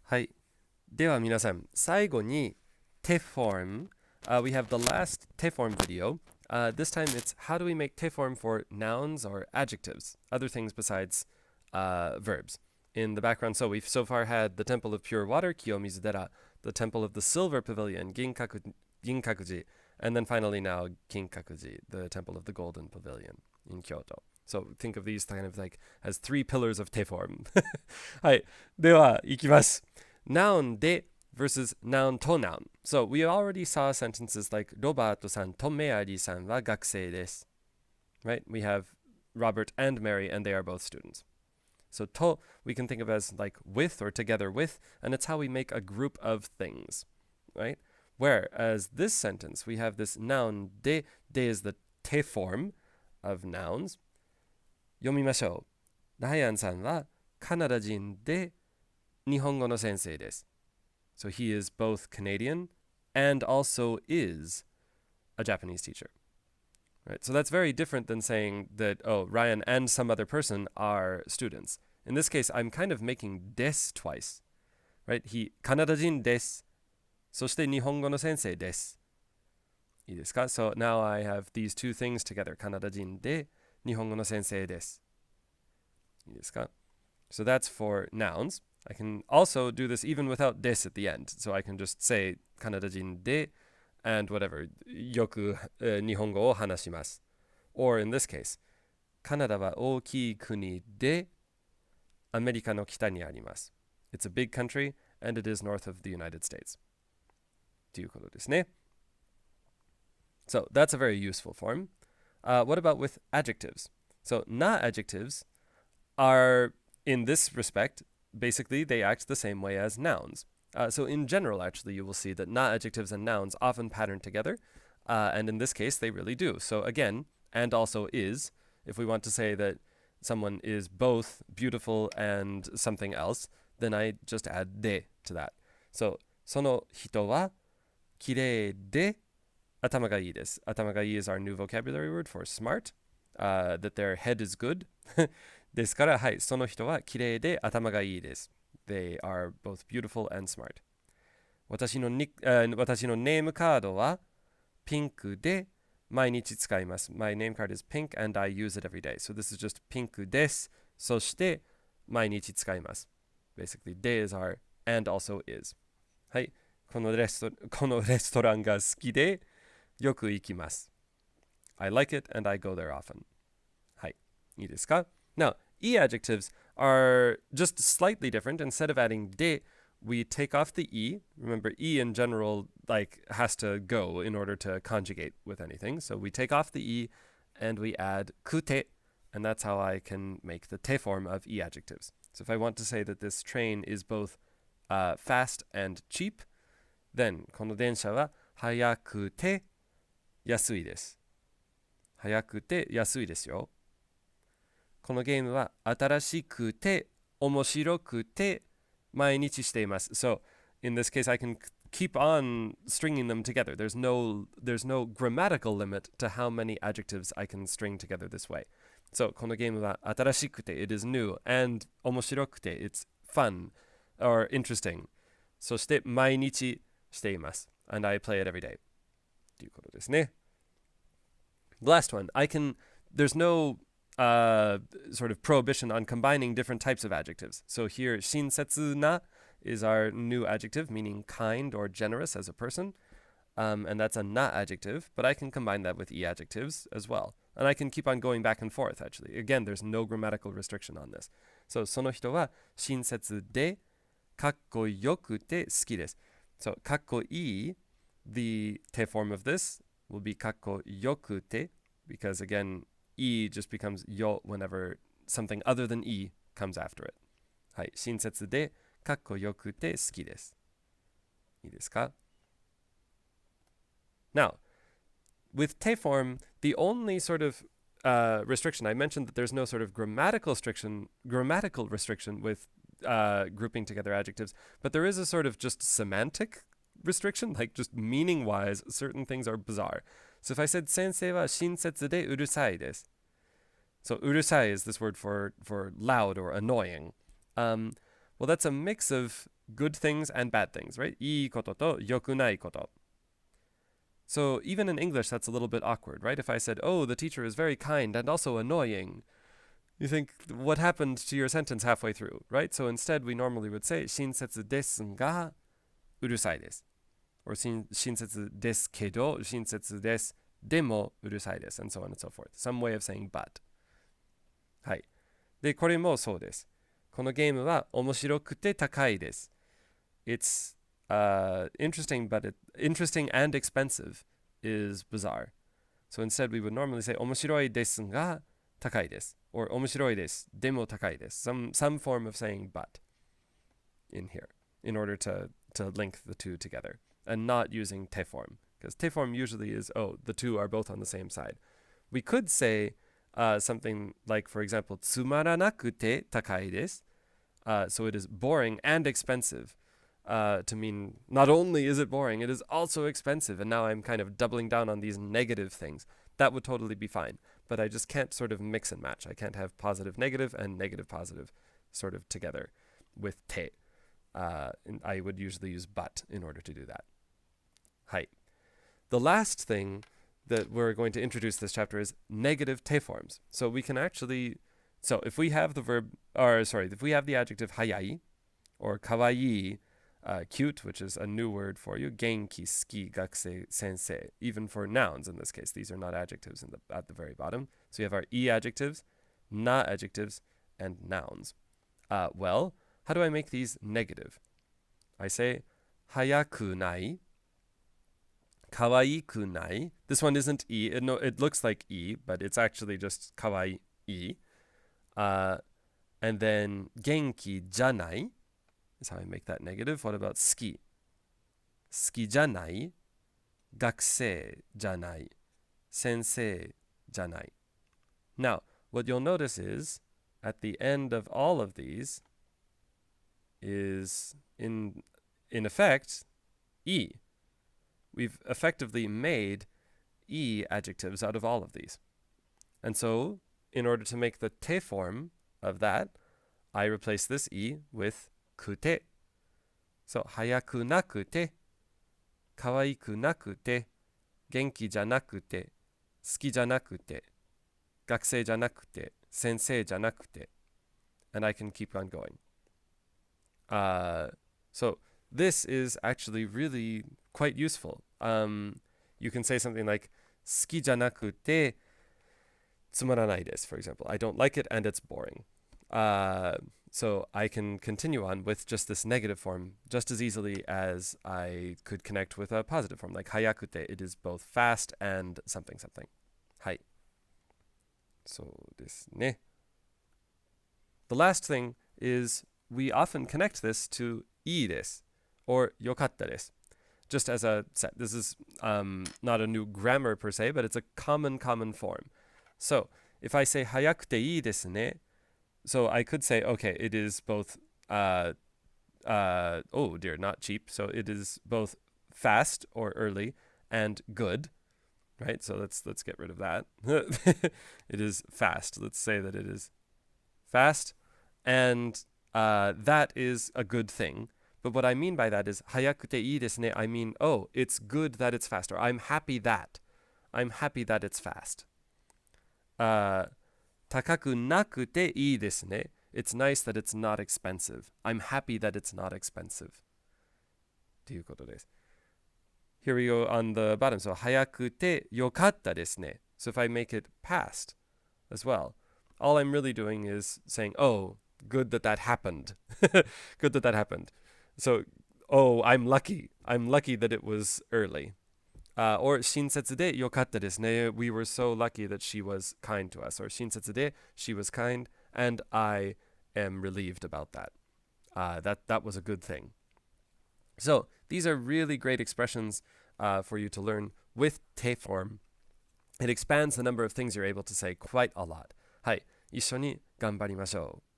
はい。では皆さん、最後に te form. We have the last te form video. This time it's how do we make te form for nouns or adjectives, other things besides verbs. In the background, so we've so far had the Temple of Pure Water, Kiyomizudera, the Temple of the Silver Pavilion, Ginkakuji, and then finally now Kinkakuji, the Temple of the Golden Pavilion in Kyoto. So think of these kind of like as three pillars of te form. はい。では、いきます。noun で versus noun to noun. So we already saw sentences like ロバートさんとメアリーさんは学生です。Right? We have Robert and Mary, and they are both students. So to we can think of as like with or together with, and it's how we make a group of things, right? Whereas this sentence, we have this noun de is the te form of nouns. 読みましょう。ライアンさんはカナダ人で日本語の先生です。So he is both Canadian and also is a Japanese teacher. Right? So that's very different than saying that, oh, Ryan and some other person are students. In this case, I'm kind of making des twice. Right? カナダ人です。そして日本語の先生です。いいですか? So now I have these two things together. カナダ人で日本語の先生です。いいですか? So that's for nouns. I can also do this even without des at the end. So I can just say カナダ人で and whatever. よく日本語を話します。Or in this case, カナダは大きい国でアメリカの北にあります。It's a big country and it is north of the United States. ということですね。So that's a very useful form. What about with adjectives? So na adjectives are, in this respect, basically they act the same way as nouns. So in general, actually, you will see that na adjectives and nouns often pattern together. And in this case, they really do. So again, and also is, if we want to say that someone is both beautiful and something else, then I just add de to that. So, その人は綺麗で頭がいいです。頭がいい is our new vocabulary word for smart, that their head is good. ですから、はい、その人は綺麗で頭がいいです。They are both beautiful and smart. 私のネームカードはピンクで毎日使います。My name card is pink and I use it every day. So this is just ピンクです。そして毎日使います。Basically, de is our and also is. はい。このレストランが好きでよく行きます。I like it and I go there often. はい。いいですか? Now, e adjectives are just slightly different. Instead of adding de, we take off the e. Remember, e in general has to go in order to conjugate with anything. So we take off the e and we add kute, and that's how I can make the te form of e adjectives. So if I want to say that this train is both fast and cheap, then この電車は早くて安いです。早くて安いですよ。このゲームは新しくて面白くて毎日しています。So, in this case, I can keep on stringing them together. There's no grammatical limit to how many adjectives I can string together this way. So, このゲームは新しくて it is new, and 面白くて it's fun or interesting. そして毎日しています。And I play it every day. ということですね。The last one, there's no sort of prohibition on combining different types of adjectives. So here, 親切な is our new adjective, meaning kind or generous as a person. And that's a na adjective, but I can combine that with e adjectives as well. And I can keep on going back and forth, actually. Again, there's no grammatical restriction on this. So, その人は親切でかっこよくて好きです。So, かっこいい, the te form of this will be かっこよくて, because again, e just becomes yo whenever something other than e comes after it. はい、親切でかっこよくて好きです。いいですか? Now, with te form, the only sort of restriction, I mentioned that there's no sort of grammatical restriction with grouping together adjectives, but there is a sort of just semantic restriction, like just meaning-wise, certain things are bizarre. So if I said 先生は親切でうるさいです. So うるさい is this word for loud or annoying. Well, that's a mix of good things and bad things, right? いいことと良くないこと. So even in English, that's a little bit awkward, right? If I said, oh, the teacher is very kind and also annoying, you think, what happened to your sentence halfway through, right? So instead, we normally would say, 親切ですがうるさいです. Or 親切ですけど親切ですでもうるさいです and so on and so forth. Some way of saying but. はい。で、これもそうです。このゲームは面白くて高いです。It's interesting, but interesting and expensive is bizarre. So instead, we would normally say 面白いですが高いです or 面白いですでも高いです some form of saying but in here in order to link the two together and not using te form, because te form usually is, oh, the two are both on the same side. We could say something like, for example, つまらなくて高いです. So it is boring and expensive, to mean not only is it boring, it is also expensive. And now I'm kind of doubling down on these negative things. That would totally be fine. But I just can't sort of mix and match. I can't have positive negative and negative positive sort of together with te. I would usually use but in order to do that. はい. The last thing that we're going to introduce this chapter is negative te forms. So we can actually, so if we have the if we have the adjective hayai or kawaii, cute, which is a new word for you, genki, suki, gakusei, sensei, even for nouns in this case. These are not adjectives at the very bottom. So you have our i adjectives, na adjectives, and nouns. Well, how do I make these negative? I say hayaku nai, kawaiiku nai. This one isn't i. It looks like i, but it's actually just kawaii. And then genki janai is how I make that negative. What about suki? Suki janai, gakusei janai, sensei janai. Now, what you'll notice is at the end of all of these is in effect e. We've effectively made e adjectives out of all of these. And so, in order to make the te form of that, I replace this e with kute. So, hayaku nakute, kawaiiku nakute, genki janakute, suki janakute, gakusei janakute, sensei janakute. And I can keep on going. So this is actually really quite useful. You can say something like suki janakute tsumaranai desu, for example. I don't like it and it's boring. So I can continue on with just this negative form just as easily as I could connect with a positive form, like hayakute. It is both fast and something something. Hai. So desu ne. The last thing is we often connect this to ii desu or yokatta desu. Just as a set. This is not a new grammar per se, but it's a common form. So if I say hayakute ii desu ne, so I could say, okay, it is both oh dear, not cheap. So it is both fast or early and good, right? So let's get rid of that. It is fast. Let's say that it is fast, and that is a good thing. But what I mean by that is hayakute ii desu ne. I mean, oh, it's good that it's fast, or I'm happy that it's fast. Takaku nakute ii desu ne. It's nice that it's not expensive. I'm happy that it's not expensive. ということです. Here we go on the bottom. So, 早くてよかったですね. So if I make it past as well, all I'm really doing is saying, oh, good that happened. Good that happened. So, oh, I'm lucky. I'm lucky that it was early. Or 親切でよかったですね. We were so lucky that she was kind to us. Or 親切で she was kind, and I am relieved about that. That was a good thing. So these are really great expressions for you to learn with te form. It expands the number of things you're able to say quite a lot. はい、一緒に頑張りましょう。